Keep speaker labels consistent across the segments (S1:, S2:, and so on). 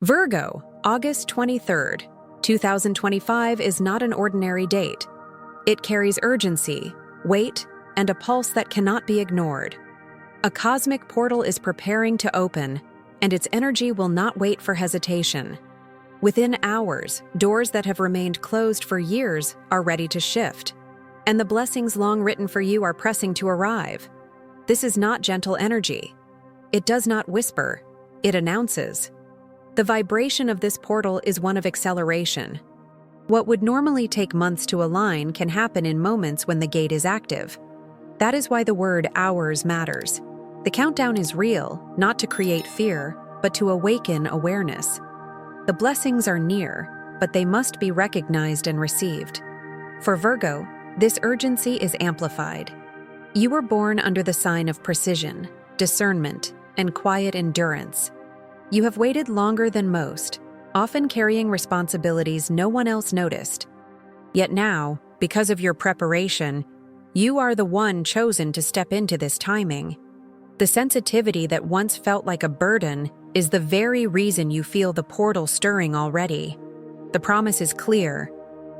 S1: Virgo, August 23rd, 2025 is not an ordinary date. It carries urgency, weight, and a pulse that cannot be ignored. A cosmic portal is preparing to open, and its energy will not wait for hesitation. Within hours, doors that have remained closed for years are ready to shift, and the blessings long written for you are pressing to arrive. This is not gentle energy. It does not whisper, it announces. The vibration of this portal is one of acceleration. What would normally take months to align can happen in moments when the gate is active. That is why the word hours matters. The countdown is real, not to create fear, but to awaken awareness. The blessings are near, but they must be recognized and received. For Virgo, this urgency is amplified. You were born under the sign of precision, discernment, and quiet endurance. You have waited longer than most, often carrying responsibilities no one else noticed. Yet now, because of your preparation, you are the one chosen to step into this timing. The sensitivity that once felt like a burden is the very reason you feel the portal stirring already. The promise is clear.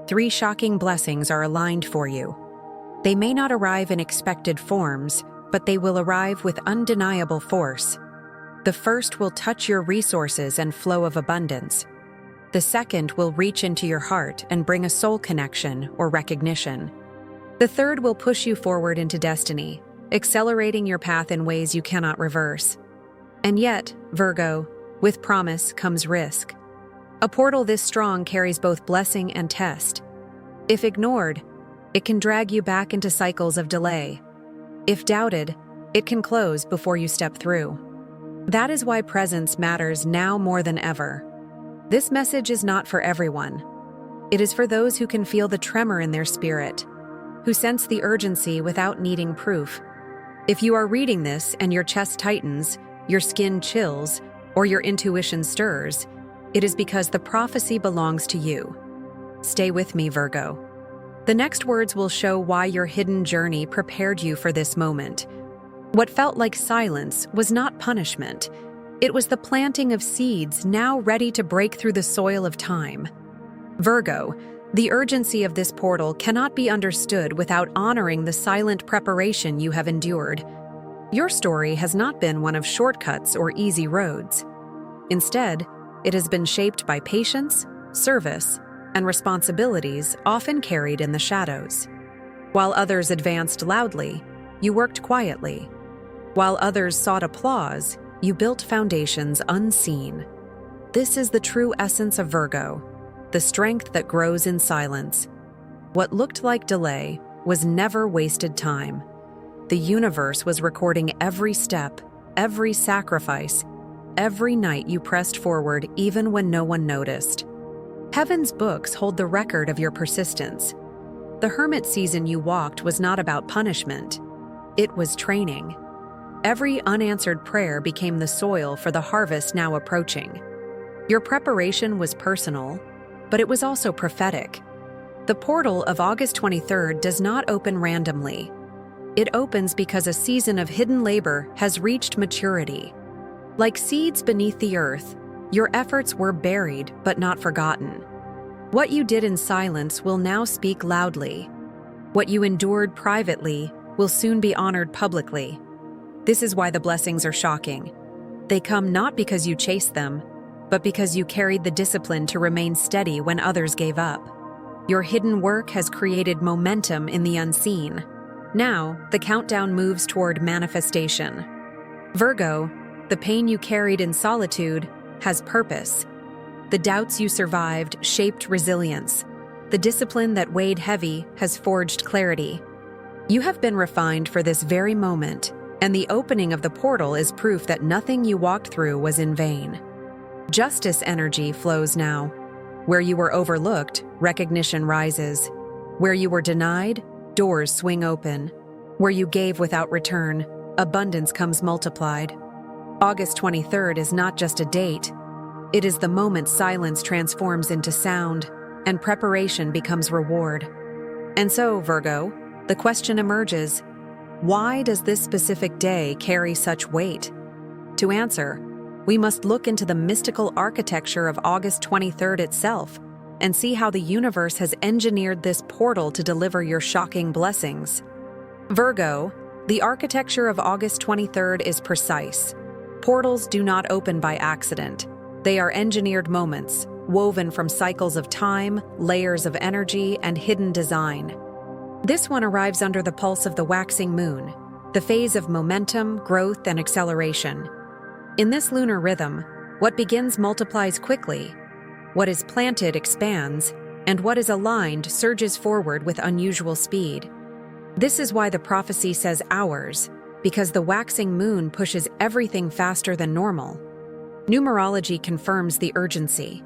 S1: 3 shocking blessings are aligned for you. They may not arrive in expected forms, but they will arrive with undeniable force. The first will touch your resources and flow of abundance. The second will reach into your heart and bring a soul connection or recognition. The third will push you forward into destiny, accelerating your path in ways you cannot reverse. And yet, Virgo, with promise comes risk. A portal this strong carries both blessing and test. If ignored, it can drag you back into cycles of delay. If doubted, it can close before you step through. That is why presence matters now more than ever. This message is not for everyone. It is for those who can feel the tremor in their spirit, who sense the urgency without needing proof. If you are reading this and your chest tightens, your skin chills, or your intuition stirs, it is because the prophecy belongs to you. Stay with me, Virgo. The next words will show why your hidden journey prepared you for this moment. What felt like silence was not punishment. It was the planting of seeds now ready to break through the soil of time. Virgo, the urgency of this portal cannot be understood without honoring the silent preparation you have endured. Your story has not been one of shortcuts or easy roads. Instead, it has been shaped by patience, service, and responsibilities often carried in the shadows. While others advanced loudly, you worked quietly. While others sought applause, you built foundations unseen. This is the true essence of Virgo, the strength that grows in silence. What looked like delay was never wasted time. The universe was recording every step, every sacrifice, every night you pressed forward even when no one noticed. Heaven's books hold the record of your persistence. The hermit season you walked was not about punishment. It was training. Every unanswered prayer became the soil for the harvest now approaching. Your preparation was personal, but it was also prophetic. The portal of August 23rd does not open randomly. It opens because a season of hidden labor has reached maturity. Like seeds beneath the earth, your efforts were buried but not forgotten. What you did in silence will now speak loudly. What you endured privately will soon be honored publicly. This is why the blessings are shocking. They come not because you chased them, but because you carried the discipline to remain steady when others gave up. Your hidden work has created momentum in the unseen. Now, the countdown moves toward manifestation. Virgo, the pain you carried in solitude has purpose. The doubts you survived shaped resilience. The discipline that weighed heavy has forged clarity. You have been refined for this very moment, and the opening of the portal is proof that nothing you walked through was in vain. Justice energy flows now. Where you were overlooked, recognition rises. Where you were denied, doors swing open. Where you gave without return, abundance comes multiplied. August 23rd is not just a date. It is the moment silence transforms into sound, and preparation becomes reward. And so, Virgo, the question emerges, why does this specific day carry such weight? To answer, we must look into the mystical architecture of August 23rd itself and see how the universe has engineered this portal to deliver your shocking blessings. Virgo, the architecture of August 23rd is precise. Portals do not open by accident. They are engineered moments, woven from cycles of time, layers of energy, and hidden design. This one arrives under the pulse of the waxing moon, the phase of momentum, growth, and acceleration. In this lunar rhythm, what begins multiplies quickly, what is planted expands, and what is aligned surges forward with unusual speed. This is why the prophecy says hours, because the waxing moon pushes everything faster than normal. Numerology confirms the urgency.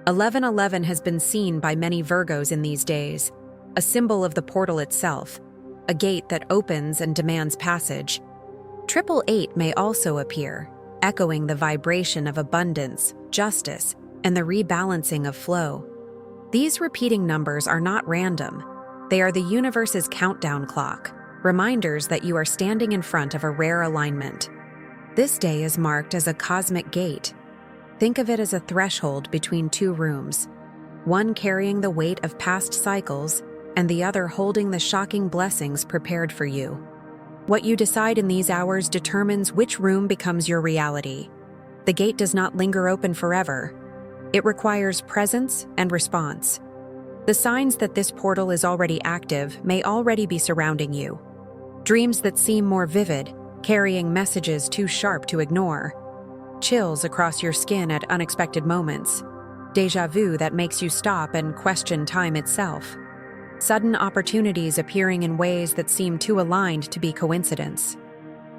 S1: 1111 has been seen by many Virgos in these days, a symbol of the portal itself, a gate that opens and demands passage. 888 may also appear, echoing the vibration of abundance, justice, and the rebalancing of flow. These repeating numbers are not random. They are the universe's countdown clock, reminders that you are standing in front of a rare alignment. This day is marked as a cosmic gate. Think of it as a threshold between two rooms, one carrying the weight of past cycles and the other holding the shocking blessings prepared for you. What you decide in these hours determines which room becomes your reality. The gate does not linger open forever. It requires presence and response. The signs that this portal is already active may already be surrounding you. Dreams that seem more vivid, carrying messages too sharp to ignore. Chills across your skin at unexpected moments. Déjà vu that makes you stop and question time itself. Sudden opportunities appearing in ways that seem too aligned to be coincidence.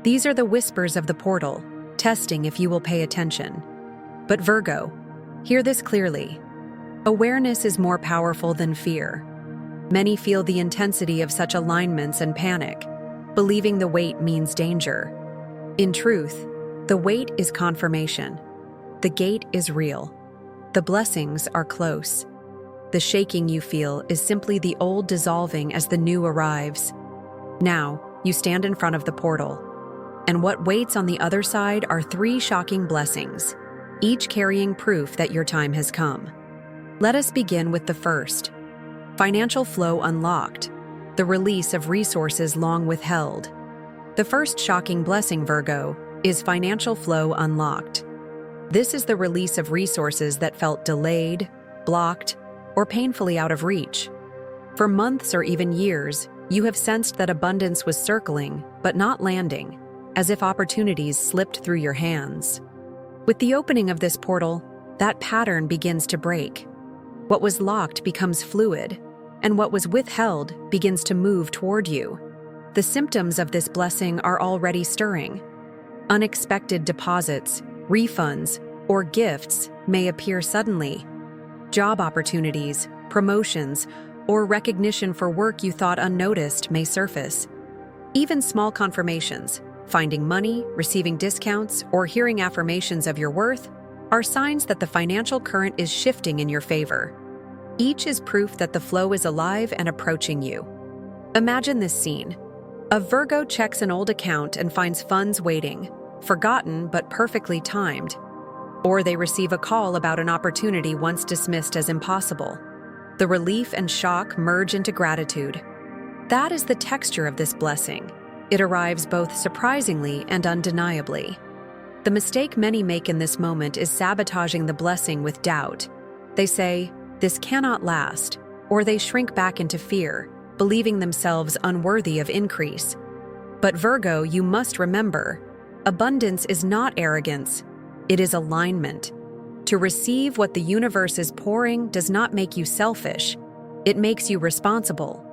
S1: These are the whispers of the portal, testing if you will pay attention. But Virgo, hear this clearly. Awareness is more powerful than fear. Many feel the intensity of such alignments and panic, believing the weight means danger. In truth, the weight is confirmation. The gate is real. The blessings are close. The shaking you feel is simply the old dissolving as the new arrives. Now, you stand in front of the portal. And what waits on the other side are 3 shocking blessings, each carrying proof that your time has come. Let us begin with the first. Financial flow unlocked, the release of resources long withheld. The first shocking blessing, Virgo, is financial flow unlocked. This is the release of resources that felt delayed, blocked, or painfully out of reach. For months or even years, you have sensed that abundance was circling, but not landing, as if opportunities slipped through your hands. With the opening of this portal, that pattern begins to break. What was locked becomes fluid, and what was withheld begins to move toward you. The symptoms of this blessing are already stirring. Unexpected deposits, refunds, or gifts may appear suddenly. Job opportunities, promotions, or recognition for work you thought unnoticed may surface. Even small confirmations, finding money, receiving discounts, or hearing affirmations of your worth, are signs that the financial current is shifting in your favor. Each is proof that the flow is alive and approaching you. Imagine this scene. A Virgo checks an old account and finds funds waiting, forgotten but perfectly timed. Or they receive a call about an opportunity once dismissed as impossible. The relief and shock merge into gratitude. That is the texture of this blessing. It arrives both surprisingly and undeniably. The mistake many make in this moment is sabotaging the blessing with doubt. They say, "This cannot last," or they shrink back into fear, believing themselves unworthy of increase. But Virgo, you must remember, abundance is not arrogance, it is alignment. To receive what the universe is pouring does not make you selfish, it makes you responsible.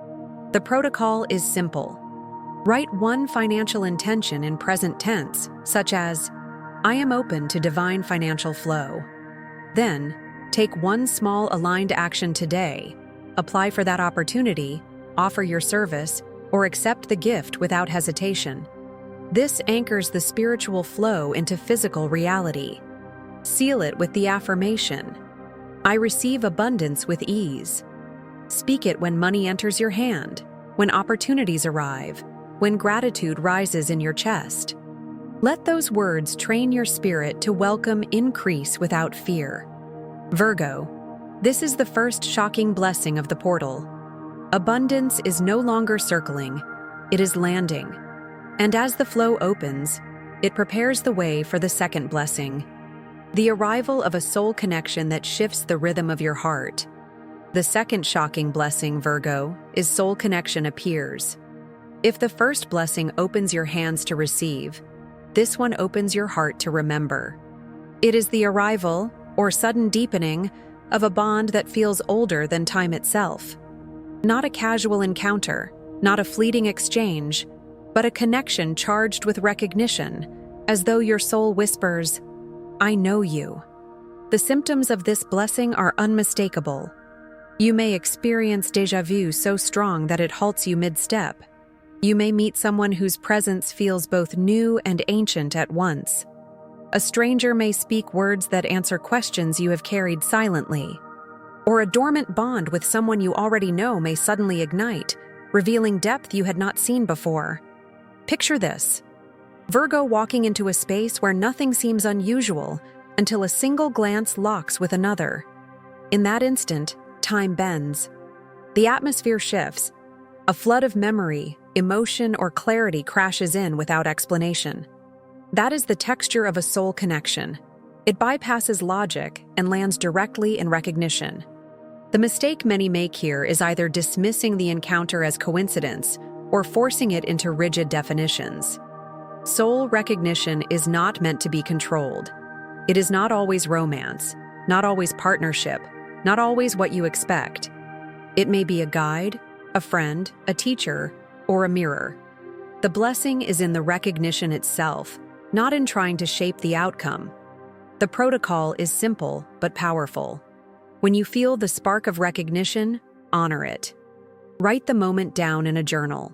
S1: The protocol is simple. Write one financial intention in present tense, such as, "I am open to divine financial flow." Then, take one small aligned action today, apply for that opportunity, offer your service, or accept the gift without hesitation. This anchors the spiritual flow into physical reality. Seal it with the affirmation, "I receive abundance with ease." Speak it when money enters your hand, when opportunities arrive, when gratitude rises in your chest. Let those words train your spirit to welcome increase without fear. Virgo, this is the first shocking blessing of the portal. Abundance is no longer circling, it is landing. And as the flow opens, it prepares the way for the second blessing, the arrival of a soul connection that shifts the rhythm of your heart. The second shocking blessing, Virgo, is soul connection appears. If the first blessing opens your hands to receive, this one opens your heart to remember. It is the arrival, or sudden deepening, of a bond that feels older than time itself. Not a casual encounter, not a fleeting exchange, but a connection charged with recognition, as though your soul whispers, "I know you." The symptoms of this blessing are unmistakable. You may experience déjà vu so strong that it halts you mid-step. You may meet someone whose presence feels both new and ancient at once. A stranger may speak words that answer questions you have carried silently. Or a dormant bond with someone you already know may suddenly ignite, revealing depth you had not seen before. Picture this: Virgo walking into a space where nothing seems unusual until a single glance locks with another. In that instant, time bends. The atmosphere shifts. A flood of memory, emotion, or clarity crashes in without explanation. That is the texture of a soul connection. It bypasses logic and lands directly in recognition. The mistake many make here is either dismissing the encounter as coincidence or forcing it into rigid definitions. Soul recognition is not meant to be controlled. It is not always romance, not always partnership, not always what you expect. It may be a guide, a friend, a teacher, or a mirror. The blessing is in the recognition itself, not in trying to shape the outcome. The protocol is simple but powerful. When you feel the spark of recognition, honor it. Write the moment down in a journal.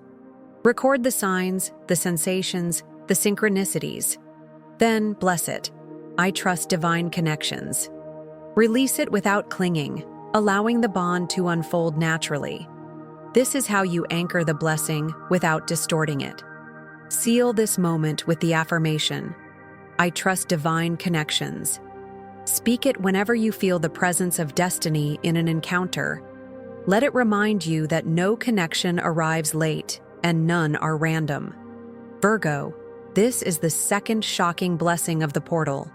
S1: Record the signs, the sensations, the synchronicities. Then bless it. I trust divine connections. Release it without clinging, allowing the bond to unfold naturally. This is how you anchor the blessing without distorting it. Seal this moment with the affirmation, I trust divine connections. Speak it whenever you feel the presence of destiny in an encounter. Let it remind you that no connection arrives late and none are random. Virgo, this is the second shocking blessing of the portal.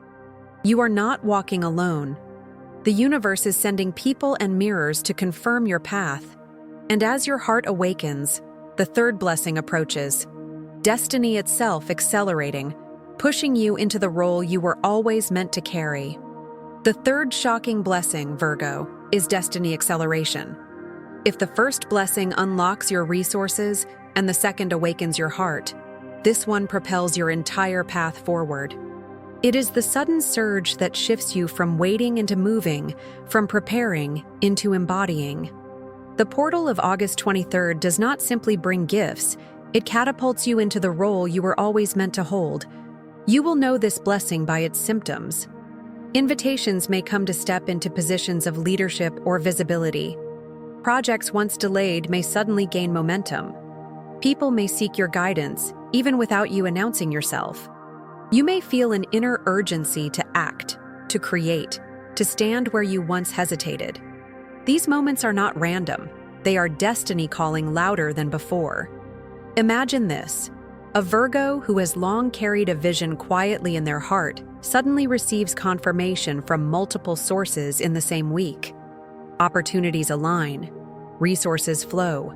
S1: You are not walking alone. The universe is sending people and mirrors to confirm your path. And as your heart awakens, the third blessing approaches. Destiny itself accelerating, pushing you into the role you were always meant to carry. The third shocking blessing, Virgo, is destiny acceleration. If the first blessing unlocks your resources and the second awakens your heart, this one propels your entire path forward. It is the sudden surge that shifts you from waiting into moving, from preparing into embodying. The portal of August 23rd does not simply bring gifts, it catapults you into the role you were always meant to hold. You will know this blessing by its symptoms. Invitations may come to step into positions of leadership or visibility. Projects once delayed may suddenly gain momentum. People may seek your guidance, even without you announcing yourself. You may feel an inner urgency to act, to create, to stand where you once hesitated. These moments are not random. They are destiny calling louder than before. Imagine this: a Virgo who has long carried a vision quietly in their heart suddenly receives confirmation from multiple sources in the same week. Opportunities align, resources flow,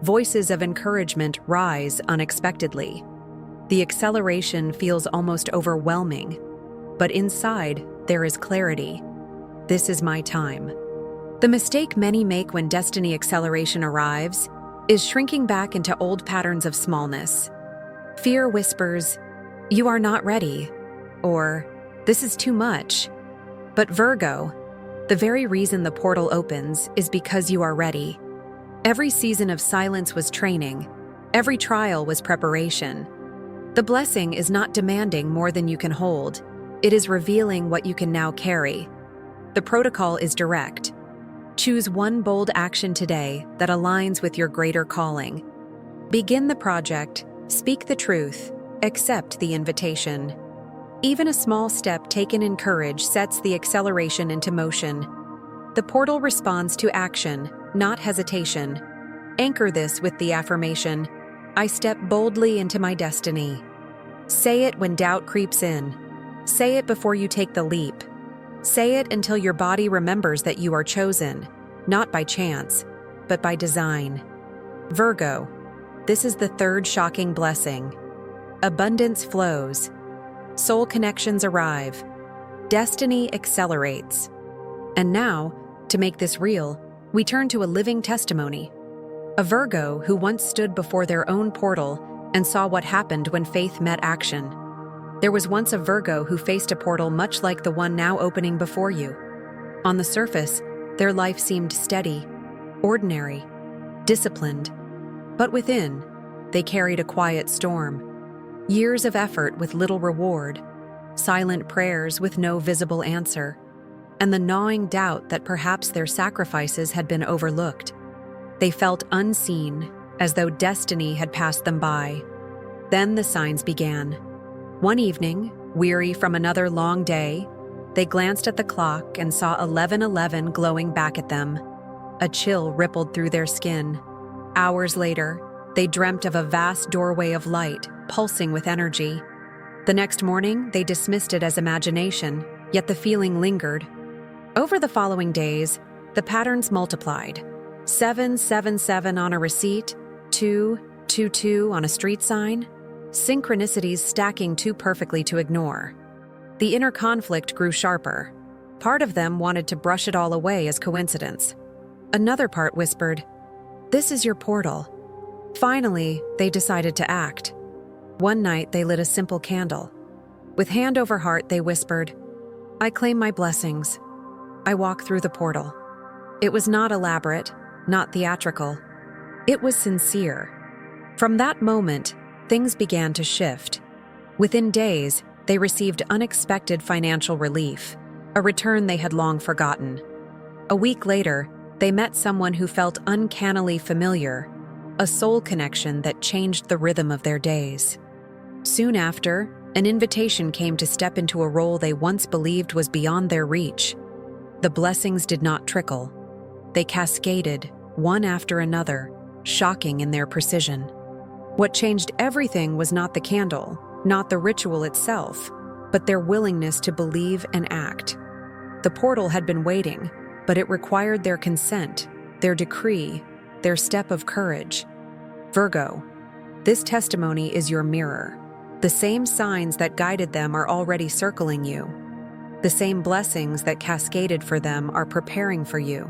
S1: voices of encouragement rise unexpectedly. The acceleration feels almost overwhelming, but inside there is clarity. This is my time. The mistake many make when destiny acceleration arrives is shrinking back into old patterns of smallness. Fear whispers, "You are not ready," or "This is too much." But Virgo, the very reason the portal opens is because you are ready. Every season of silence was training. Every trial was preparation. The blessing is not demanding more than you can hold. It is revealing what you can now carry. The protocol is direct. Choose one bold action today that aligns with your greater calling. Begin the project, speak the truth, Accept the invitation. Even a small step taken in courage sets the acceleration into motion. The portal responds to action, not hesitation. Anchor this with the affirmation, I step boldly into my destiny. Say it when doubt creeps in. Say it before you take the leap. Say it until your body remembers that you are chosen, not by chance, but by design. Virgo, this is the third shocking blessing. Abundance flows. Soul connections arrive. Destiny accelerates. And now, to make this real, we turn to a living testimony. A Virgo who once stood before their own portal and saw what happened when faith met action. There was once a Virgo who faced a portal much like the one now opening before you. On the surface, their life seemed steady, ordinary, disciplined. But within, they carried a quiet storm. Years of effort with little reward, silent prayers with no visible answer, and the gnawing doubt that perhaps their sacrifices had been overlooked. They felt unseen, as though destiny had passed them by. Then the signs began. One evening, weary from another long day, they glanced at the clock and saw 11:11 glowing back at them. A chill rippled through their skin. Hours later, they dreamt of a vast doorway of light, pulsing with energy. The next morning, they dismissed it as imagination, yet the feeling lingered. Over the following days, the patterns multiplied. 777 on a receipt, 222 on a street sign, synchronicities stacking too perfectly to ignore. The inner conflict grew sharper. Part of them wanted to brush it all away as coincidence. Another part whispered, "This is your portal." Finally, they decided to act. One night, they lit a simple candle. With hand over heart, they whispered, "I claim my blessings. I walk through the portal." It was not elaborate, not theatrical. It was sincere. From that moment, things began to shift. Within days, they received unexpected financial relief, a return they had long forgotten. A week later, they met someone who felt uncannily familiar, a soul connection that changed the rhythm of their days. Soon after, an invitation came to step into a role they once believed was beyond their reach. The blessings did not trickle. They cascaded, one after another, shocking in their precision. What changed everything was not the candle, not the ritual itself, but their willingness to believe and act. The portal had been waiting, but it required their consent, their decree, their step of courage. Virgo, this testimony is your mirror. The same signs that guided them are already circling you. The same blessings that cascaded for them are preparing for you.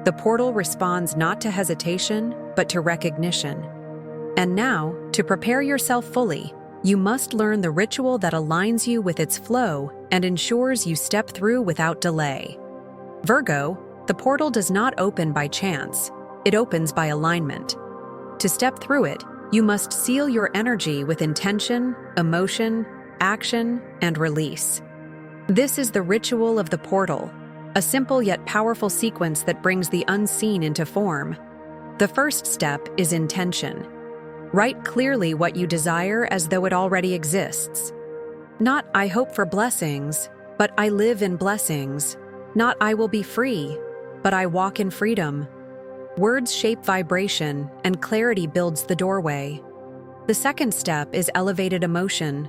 S1: The portal responds not to hesitation, but to recognition. And now, to prepare yourself fully, you must learn the ritual that aligns you with its flow and ensures you step through without delay. Virgo, the portal does not open by chance. It opens by alignment. To step through it, you must seal your energy with intention, emotion, action, and release. This is the ritual of the portal, a simple yet powerful sequence that brings the unseen into form. The first step is intention. Write clearly what you desire as though it already exists. Not "I hope for blessings," but "I live in blessings." Not "I will be free," but "I walk in freedom." Words shape vibration, and clarity builds the doorway. The second step is elevated emotion.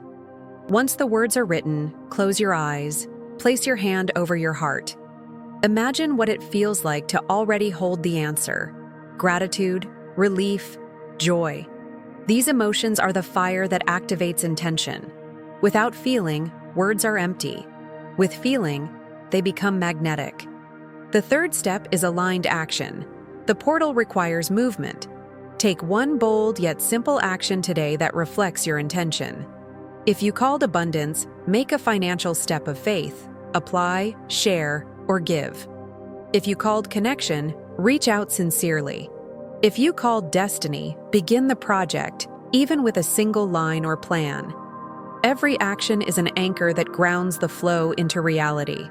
S1: Once the words are written, close your eyes, place your hand over your heart. Imagine what it feels like to already hold the answer: gratitude, relief, joy. These emotions are the fire that activates intention. Without feeling, words are empty. With feeling, they become magnetic. The third step is aligned action. The portal requires movement. Take one bold yet simple action today that reflects your intention. If you called abundance, make a financial step of faith. Apply, share, or give. If you called connection, reach out sincerely. If you called destiny, begin the project, even with a single line or plan. Every action is an anchor that grounds the flow into reality.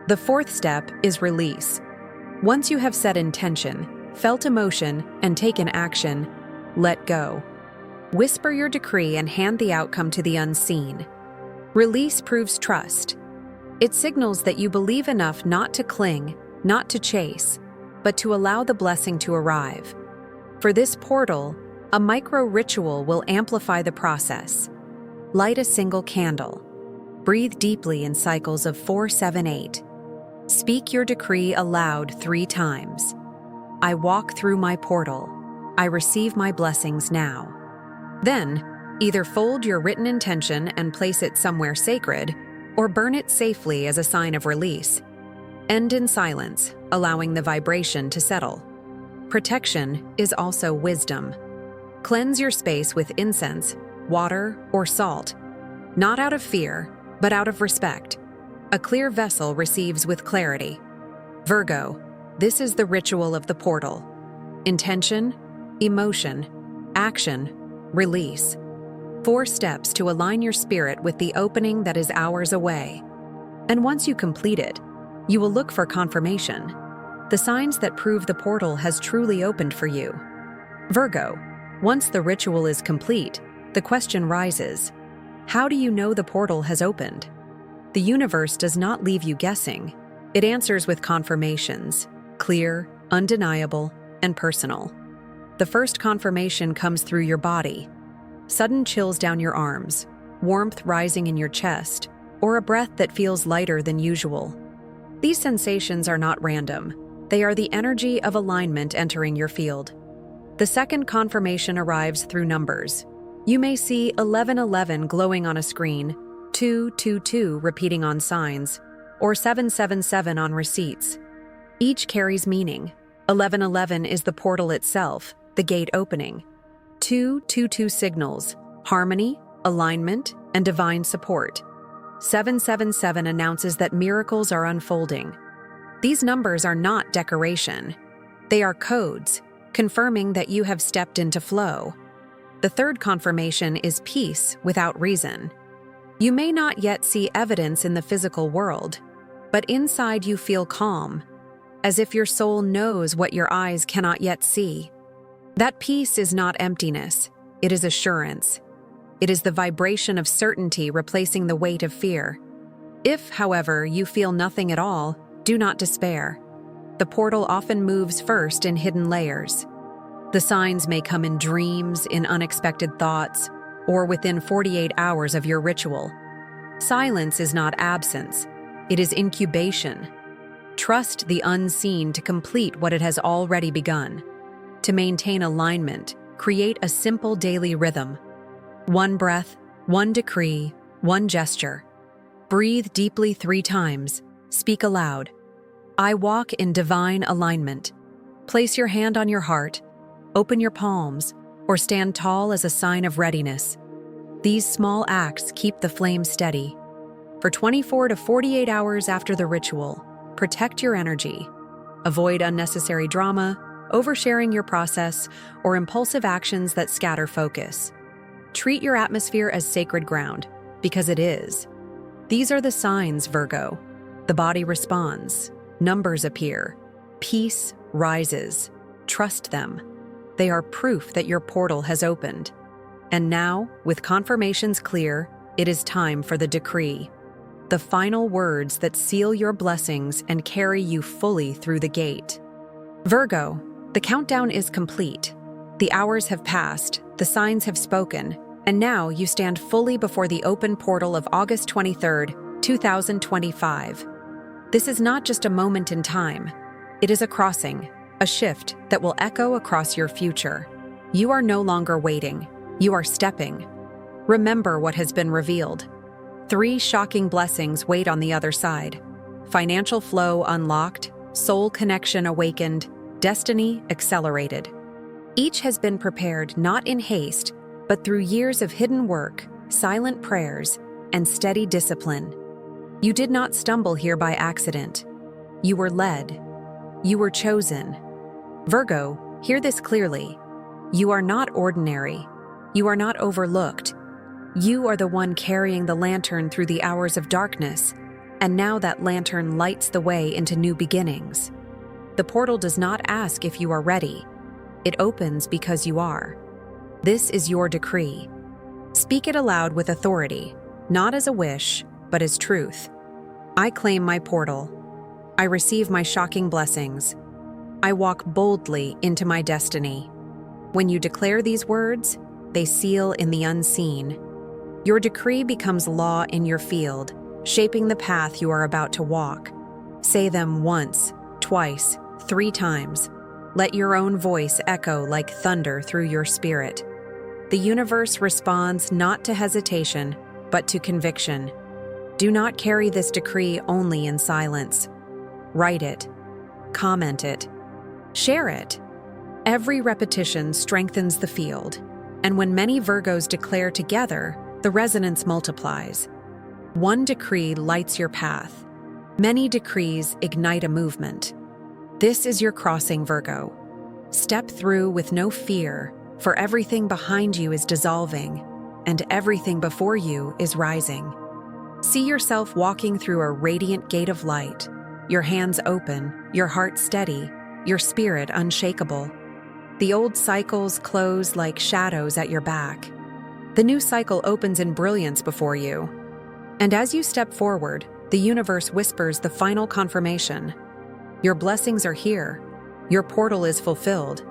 S1: The fourth step is release. Once you have set intention, felt emotion, and taken action, let go. Whisper your decree and hand the outcome to the unseen. Release proves trust. It signals that you believe enough not to cling, not to chase, but to allow the blessing to arrive. For this portal, a micro ritual will amplify the process. Light a single candle. Breathe deeply in cycles of 4, 7, 8. Speak your decree aloud 3 times. I walk through my portal. I receive my blessings now. Then, either fold your written intention and place it somewhere sacred, or burn it safely as a sign of release. End in silence, allowing the vibration to settle. Protection is also wisdom. Cleanse your space with incense, water, or salt, not out of fear, but out of respect. A clear vessel receives with clarity. Virgo, this is the ritual of the portal. Intention, emotion, action, release. 4 steps to align your spirit with the opening that is hours away. And once you complete it, you will look for confirmation, the signs that prove the portal has truly opened for you. Virgo, once the ritual is complete, the question rises, how do you know the portal has opened? The universe does not leave you guessing. It answers with confirmations, clear, undeniable, and personal. The first confirmation comes through your body. Sudden chills down your arms, warmth rising in your chest, or a breath that feels lighter than usual. These sensations are not random. They are the energy of alignment entering your field. The second confirmation arrives through numbers. You may see 1111 glowing on a screen, 222 repeating on signs, or 777 on receipts. Each carries meaning. 1111 is the portal itself, the gate opening. 222 signals harmony, alignment, and divine support. 777 announces that miracles are unfolding. These numbers are not decoration. They are codes, confirming that you have stepped into flow. The third confirmation is peace without reason. You may not yet see evidence in the physical world, but inside you feel calm, as if your soul knows what your eyes cannot yet see. That peace is not emptiness, it is assurance. It is the vibration of certainty replacing the weight of fear. If, however, you feel nothing at all, do not despair. The portal often moves first in hidden layers. The signs may come in dreams, in unexpected thoughts, or within 48 hours of your ritual. Silence is not absence, it is incubation. Trust the unseen to complete what it has already begun. To maintain alignment, create a simple daily rhythm. 1 breath, 1 decree, 1 gesture. Breathe deeply 3 times. Speak aloud. I walk in divine alignment. Place your hand on your heart, open your palms, or stand tall as a sign of readiness. These small acts keep the flame steady. For 24 to 48 hours after the ritual, protect your energy. Avoid unnecessary drama, oversharing your process, or impulsive actions that scatter focus. Treat your atmosphere as sacred ground, because it is. These are the signs, Virgo. The body responds, numbers appear, peace rises. Trust them. They are proof that your portal has opened. And now, with confirmations clear, it is time for the decree. The final words that seal your blessings and carry you fully through the gate. Virgo, the countdown is complete. The hours have passed, the signs have spoken, and now you stand fully before the open portal of August 23rd, 2025. This is not just a moment in time. It is a crossing, a shift that will echo across your future. You are no longer waiting. You are stepping. Remember what has been revealed. 3 shocking blessings wait on the other side. Financial flow unlocked, soul connection awakened, destiny accelerated. Each has been prepared not in haste, but through years of hidden work, silent prayers, and steady discipline. You did not stumble here by accident. You were led. You were chosen. Virgo, hear this clearly. You are not ordinary. You are not overlooked. You are the one carrying the lantern through the hours of darkness, and now that lantern lights the way into new beginnings. The portal does not ask if you are ready. It opens because you are. This is your decree. Speak it aloud with authority, not as a wish, but as truth. I claim my portal. I receive my shocking blessings. I walk boldly into my destiny. When you declare these words, they seal in the unseen. Your decree becomes law in your field, shaping the path you are about to walk. Say them once, twice, 3 times. Let your own voice echo like thunder through your spirit. The universe responds not to hesitation, but to conviction. Do not carry this decree only in silence. Write it, comment it, share it. Every repetition strengthens the field, and when many Virgos declare together, the resonance multiplies. One decree lights your path. Many decrees ignite a movement. This is your crossing, Virgo. Step through with no fear, for everything behind you is dissolving, and everything before you is rising. See yourself walking through a radiant gate of light, your hands open, your heart steady, your spirit unshakable. The old cycles close like shadows at your back. The new cycle opens in brilliance before you. And as you step forward, the universe whispers the final confirmation. Your blessings are here. Your portal is fulfilled.